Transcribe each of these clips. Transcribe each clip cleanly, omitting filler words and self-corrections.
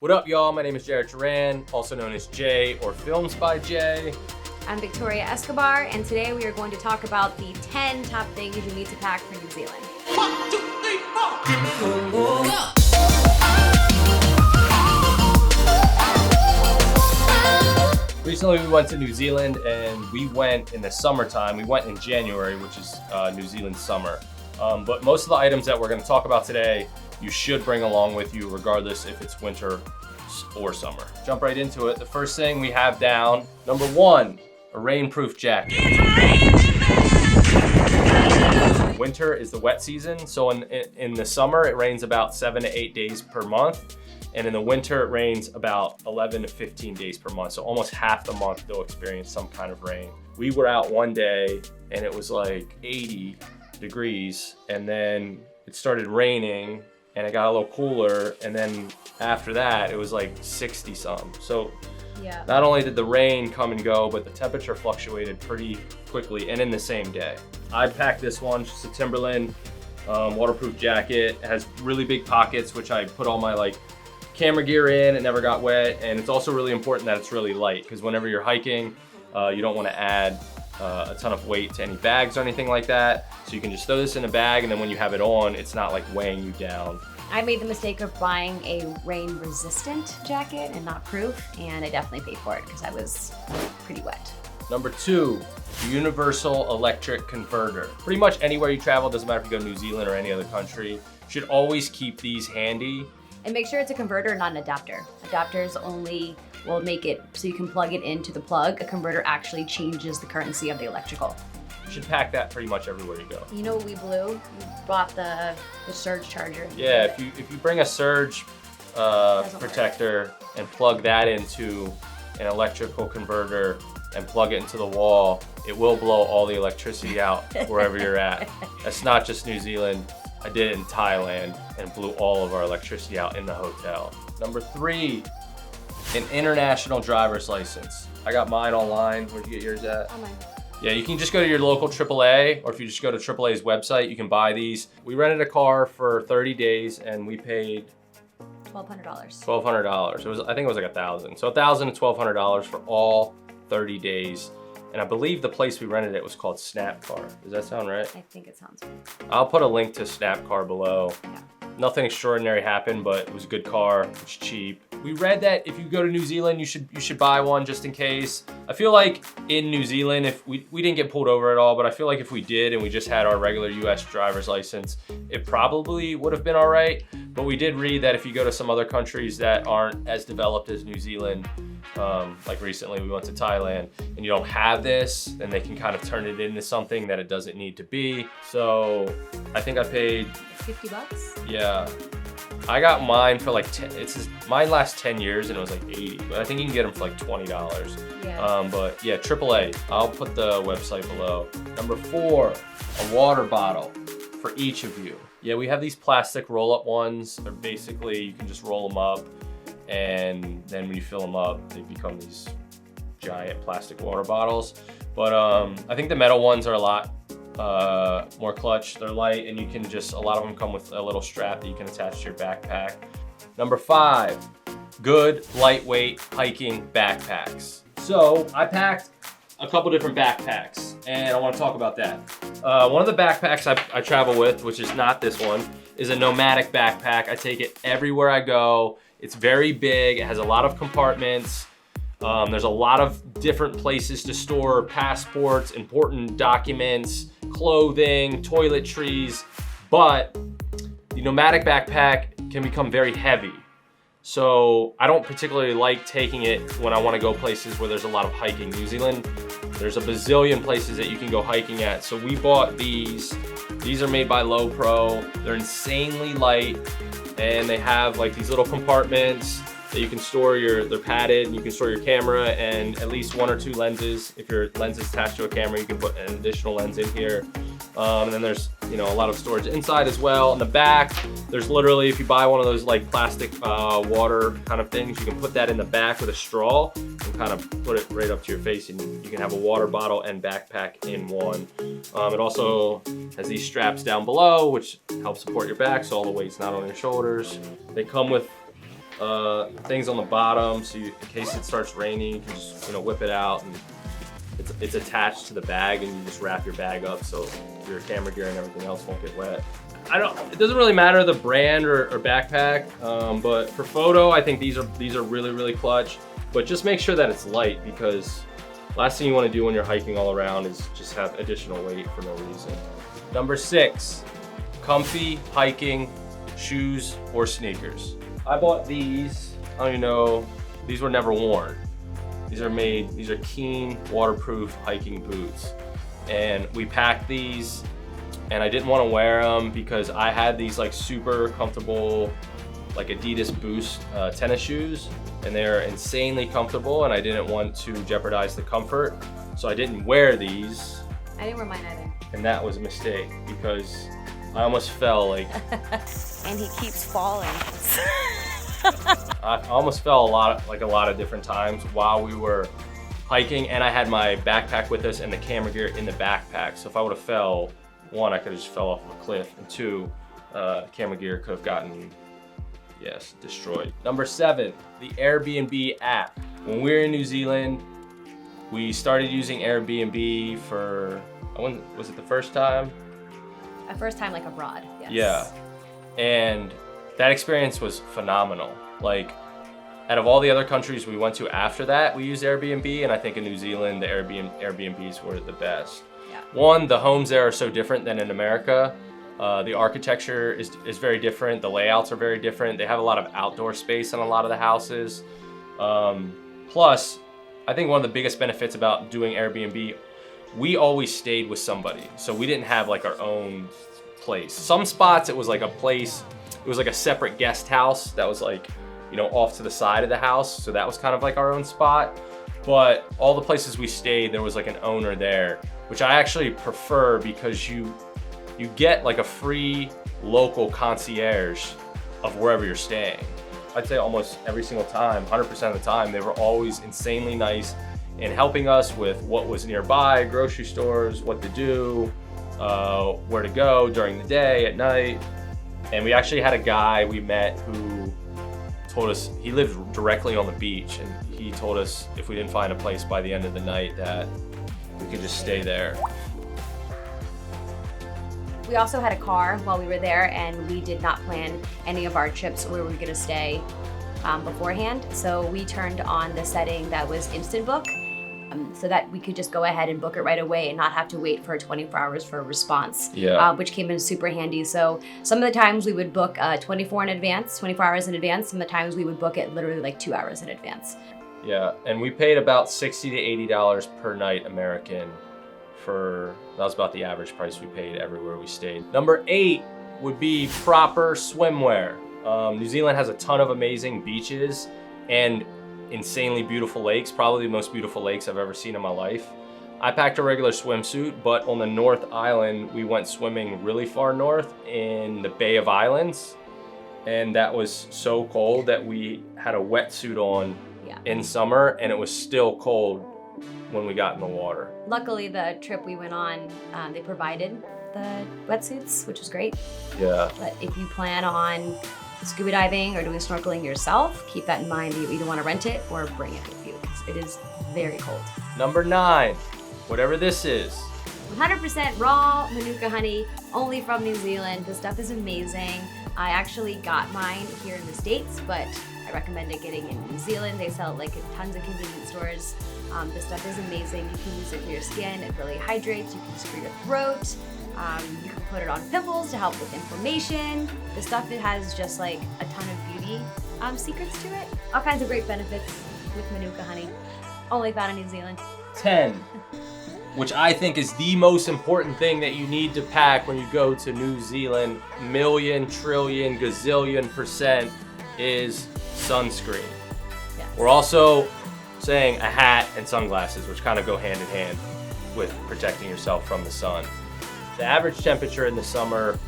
What up, y'all? My name is Jared Duran, also known as Jay or Films by Jay. I'm Victoria Escobar, and today we are going to talk about the 10 top things you need to pack for New Zealand. 1, 2, 3, 4. Go. Recently we went to New Zealand and we went in the summertime. We went in January, which is New Zealand summer. But most of the items that we're going to talk about today, you should bring along with you regardless if it's winter or summer. Jump right into it. The first thing we have down, number 1, a rainproof jacket. Winter is the wet season, so in the summer it rains about 7 to 8 days per month. And in the winter, it rains about 11 to 15 days per month. So almost half the month they'll experience some kind of rain. We were out one day and it was like 80 degrees, and then it started raining and it got a little cooler. And then after that, it was like 60 some. So Yeah. not only did the rain come and go, but the temperature fluctuated pretty quickly and in the same day. I packed this one, just a Timberland waterproof jacket. It has really big pockets, which I put all my camera gear in. It never got wet, and it's also really important that it's really light, because whenever you're hiking, you don't want to add a ton of weight to any bags or anything like that. So you can just throw this in a bag, and then when you have it on, it's not like weighing you down. I made the mistake of buying a rain-resistant jacket and not proof, and I definitely paid for it because I was pretty wet. Number 2, universal electric converter. Pretty much anywhere you travel, doesn't matter if you go to New Zealand or any other country, you should always keep these handy. And make sure it's a converter, not an adapter. Adapters only will make it so you can plug it into the plug. A converter actually changes the currency of the electrical. You should pack that pretty much everywhere you go. You know what we blew? We bought the surge charger. Yeah, if you bring a surge protector and plug that into an electrical converter and plug it into the wall, it will blow all the electricity out wherever you're at. That's not just New Zealand. I did it in Thailand and blew all of our electricity out in the hotel. Number 3, an international driver's license. I got mine online. Where'd you get yours at? Oh my. Yeah, you can just go to your local AAA, or if you just go to AAA's website, you can buy these. We rented a car for 30 days and we paid $1,200. $1,200. I think it was like $1,000. So $1,000 to $1,200 for all 30 days. And I believe the place we rented it was called Snapcar. Does that sound right? I think it sounds right. I'll put a link to Snapcar below. Yeah. Nothing extraordinary happened, but it was a good car. It's cheap. We read that if you go to New Zealand, you should buy one just in case. I feel like in New Zealand, if we didn't get pulled over at all, but I feel like if we did and we just had our regular US driver's license, it probably would have been all right. But we did read that if you go to some other countries that aren't as developed as New Zealand, like recently we went to Thailand, and you don't have this, then they can kind of turn it into something that it doesn't need to be. So I think I paid $50? Yeah, I got mine for mine lasts 10 years and it was like 80, but I think you can get them for like $20. Yeah. But yeah, AAA, I'll put the website below. Number 4, a water bottle for each of you. Yeah, we have these plastic roll-up ones. They're basically, you can just roll them up, and then when you fill them up, they become these giant plastic water bottles. But I think the metal ones are a lot more clutch. They're light, and you can a lot of them come with a little strap that you can attach to your backpack. Number 5, good lightweight hiking backpacks. So I packed a couple different backpacks, and I want to talk about that. One of the backpacks I travel with, which is not this one, is a nomadic backpack. I take it everywhere I go. It's very big. It has a lot of compartments. There's a lot of different places to store passports, important documents, clothing, toiletries, but the nomadic backpack can become very heavy. So I don't particularly like taking it when I want to go places where there's a lot of hiking. New Zealand, there's a bazillion places that you can go hiking at. So we bought these. These are made by Lowepro. They're insanely light, and they have these little compartments that you can store they're padded, and you can store your camera and at least 1 or 2 lenses. If your lens is attached to a camera, you can put an additional lens in here. And then there's a lot of storage inside as well. In the back, there's literally, if you buy one of those plastic water kind of things, you can put that in the back with a straw and kind of put it right up to your face, and you can have a water bottle and backpack in one. It also has these straps down below, which help support your back, so all the weight's not on your shoulders. They come with things on the bottom, so in case it starts raining, you can just whip it out, and it's attached to the bag, and you just wrap your bag up so your camera gear and everything else won't get wet. It doesn't really matter the brand or backpack, but for photo, I think these are really, really clutch. But just make sure that it's light, because last thing you want to do when you're hiking all around is just have additional weight for no reason. Number 6, comfy hiking shoes or sneakers. I bought these, I don't even know, these were never worn. These are Keen waterproof hiking boots. And we packed these, and I didn't want to wear them because I had these like super comfortable like Adidas Boost tennis shoes, and they're insanely comfortable, and I didn't want to jeopardize the comfort, so I didn't wear these. I didn't wear mine either. And that was a mistake because I almost fell like. And he keeps falling. I almost fell a lot of different times while we were hiking, and I had my backpack with us and the camera gear in the backpack. So if I would have fell, 1, I could have just fell off a cliff, and 2, camera gear could have gotten, destroyed. Number 7, the Airbnb app. When we were in New Zealand, we started using Airbnb for, was it the first time? A first time like abroad, yes. Yeah, and that experience was phenomenal. Like, out of all the other countries we went to after that, we used Airbnb, and I think in New Zealand, the Airbnbs were the best. Yeah. 1, the homes there are so different than in America. The architecture is very different. The layouts are very different. They have a lot of outdoor space in a lot of the houses. Plus, I think one of the biggest benefits about doing Airbnb, we always stayed with somebody. So we didn't have like our own place. Some spots, it was like a place, it was like a separate guest house that was like, off to the side of the house. So that was kind of like our own spot. But all the places we stayed, there was like an owner there, which I actually prefer because you get like a free local concierge of wherever you're staying. I'd say almost every single time, 100% of the time, they were always insanely nice in helping us with what was nearby, grocery stores, what to do, where to go during the day, at night. And we actually had a guy we met who told us, he lived directly on the beach, and he told us if we didn't find a place by the end of the night that we could just stay there. We also had a car while we were there, and we did not plan any of our trips where we were gonna stay beforehand. So we turned on the setting that was instant book, so that we could just go ahead and book it right away and not have to wait for 24 hours for a response, which came in super handy. So some of the times we would book 24 hours in advance. Some of the times we would book it literally like 2 hours in advance. Yeah, and we paid about $60 to $80 per night American. That was about the average price we paid everywhere we stayed. Number 8 would be proper swimwear. New Zealand has a ton of amazing beaches and insanely beautiful lakes, probably the most beautiful lakes I've ever seen in my life. I packed a regular swimsuit, but on the North Island, we went swimming really far north in the Bay of Islands, and that was so cold that we had a wetsuit on in summer, and it was still cold when we got in the water. Luckily, the trip we went on, they provided the wetsuits, which was great. Yeah. But if you plan on scuba diving or doing snorkeling yourself, keep that in mind. You either want to rent it or bring it with you, because it is very cold. Number 9, whatever this is. 100% raw Manuka honey, only from New Zealand. The stuff is amazing. I actually got mine here in the States, but I recommend it getting in New Zealand. They sell it like in tons of convenience stores. The stuff is amazing. You can use it for your skin. It really hydrates. You can use it for your throat. You can put it on pimples to help with inflammation. The stuff, it has just like a ton of beauty secrets to it. All kinds of great benefits with Manuka honey. Only found in New Zealand. 10, which I think is the most important thing that you need to pack when you go to New Zealand, million, trillion, gazillion %, is sunscreen. Yes. We're also saying a hat and sunglasses, which kind of go hand in hand with protecting yourself from the sun. The average temperature in the summer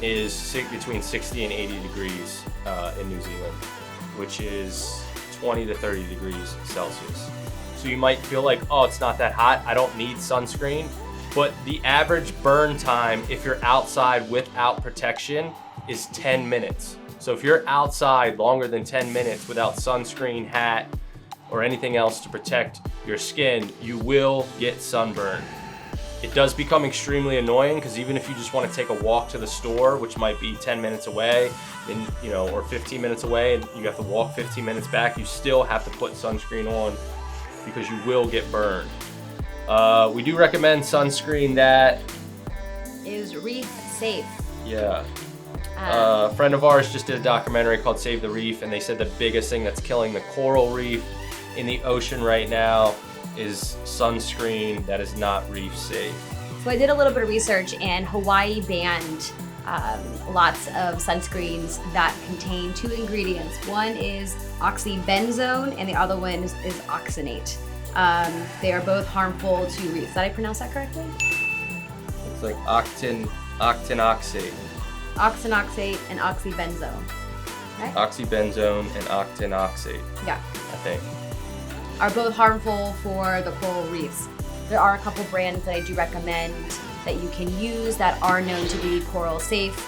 is between 60 and 80 degrees in New Zealand, which is 20 to 30 degrees Celsius. So you might feel like, oh, it's not that hot, I don't need sunscreen. But the average burn time, if you're outside without protection, is 10 minutes. So if you're outside longer than 10 minutes without sunscreen, hat, or anything else to protect your skin, you will get sunburn. It does become extremely annoying because even if you just want to take a walk to the store, which might be 10 minutes away, and or 15 minutes away, and you have to walk 15 minutes back, you still have to put sunscreen on because you will get burned. We do recommend sunscreen that is reef safe. Yeah. A friend of ours just did a documentary called Save the Reef, and they said the biggest thing that's killing the coral reef in the ocean right now is sunscreen that is not reef safe. So I did a little bit of research, and Hawaii banned lots of sunscreens that contain 2 ingredients. One is oxybenzone and the other one is oxynate. They are both harmful to reefs. Did I pronounce that correctly? It's like octinoxate. Oxynoxate and oxybenzone. Right? Oxybenzone and octinoxate, Yeah. I think. Are both harmful for the coral reefs. There are a couple brands that I do recommend that you can use that are known to be coral safe.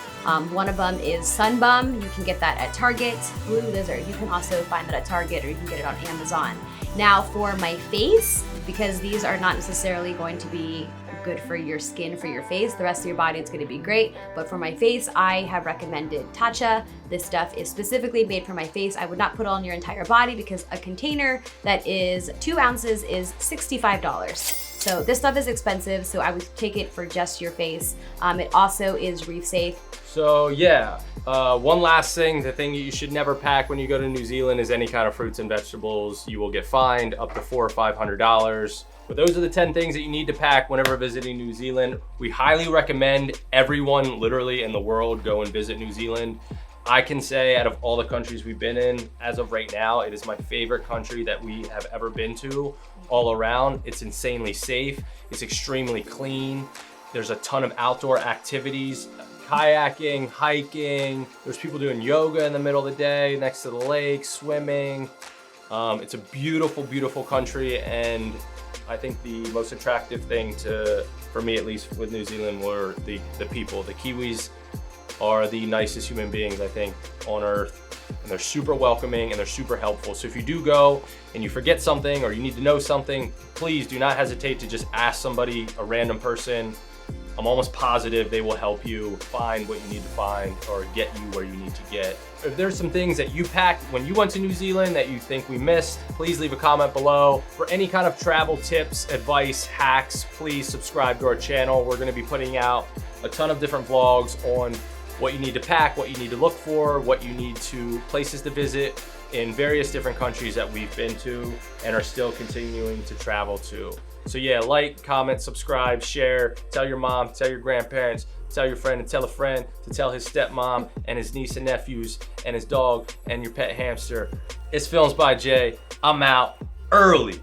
One of them is Sunbum. You can get that at Target. Blue Lizard, you can also find that at Target, or you can get it on Amazon. Now for my face, because these are not necessarily going to be good for your skin, for your face, the rest of your body it's going to be great, but for my face I have recommended Tatcha. This stuff is specifically made for my face. I would not put it on your entire body because a container that is 2 ounces is $65. So this stuff is expensive, so I would take it for just your face. It also is reef safe. So yeah, one last thing, the thing that you should never pack when you go to New Zealand is any kind of fruits and vegetables. You will get fined up to $400 or $500. But those are the 10 things that you need to pack whenever visiting New Zealand. We highly recommend everyone literally in the world go and visit New Zealand. I can say out of all the countries we've been in, as of right now, it is my favorite country that we have ever been to all around. It's insanely safe. It's extremely clean. There's a ton of outdoor activities, kayaking, hiking. There's people doing yoga in the middle of the day next to the lake, swimming. It's a beautiful, beautiful country, and I think the most attractive thing for me at least with New Zealand were the people. The Kiwis are the nicest human beings I think on earth, and they're super welcoming and they're super helpful. So if you do go and you forget something or you need to know something, please do not hesitate to just ask somebody, a random person. I'm almost positive they will help you find what you need to find or get you where you need to get. If there's some things that you packed when you went to New Zealand that you think we missed, please leave a comment below. For any kind of travel tips, advice, hacks, please subscribe to our channel. We're gonna be putting out a ton of different vlogs on what you need to pack, what you need to look for, what you need to, places to visit in various different countries that we've been to and are still continuing to travel to. So yeah, like, comment, subscribe, share, tell your mom, tell your grandparents, tell your friend, and tell a friend to tell his stepmom and his niece and nephews and his dog and your pet hamster. It's Films by Jay. I'm out early.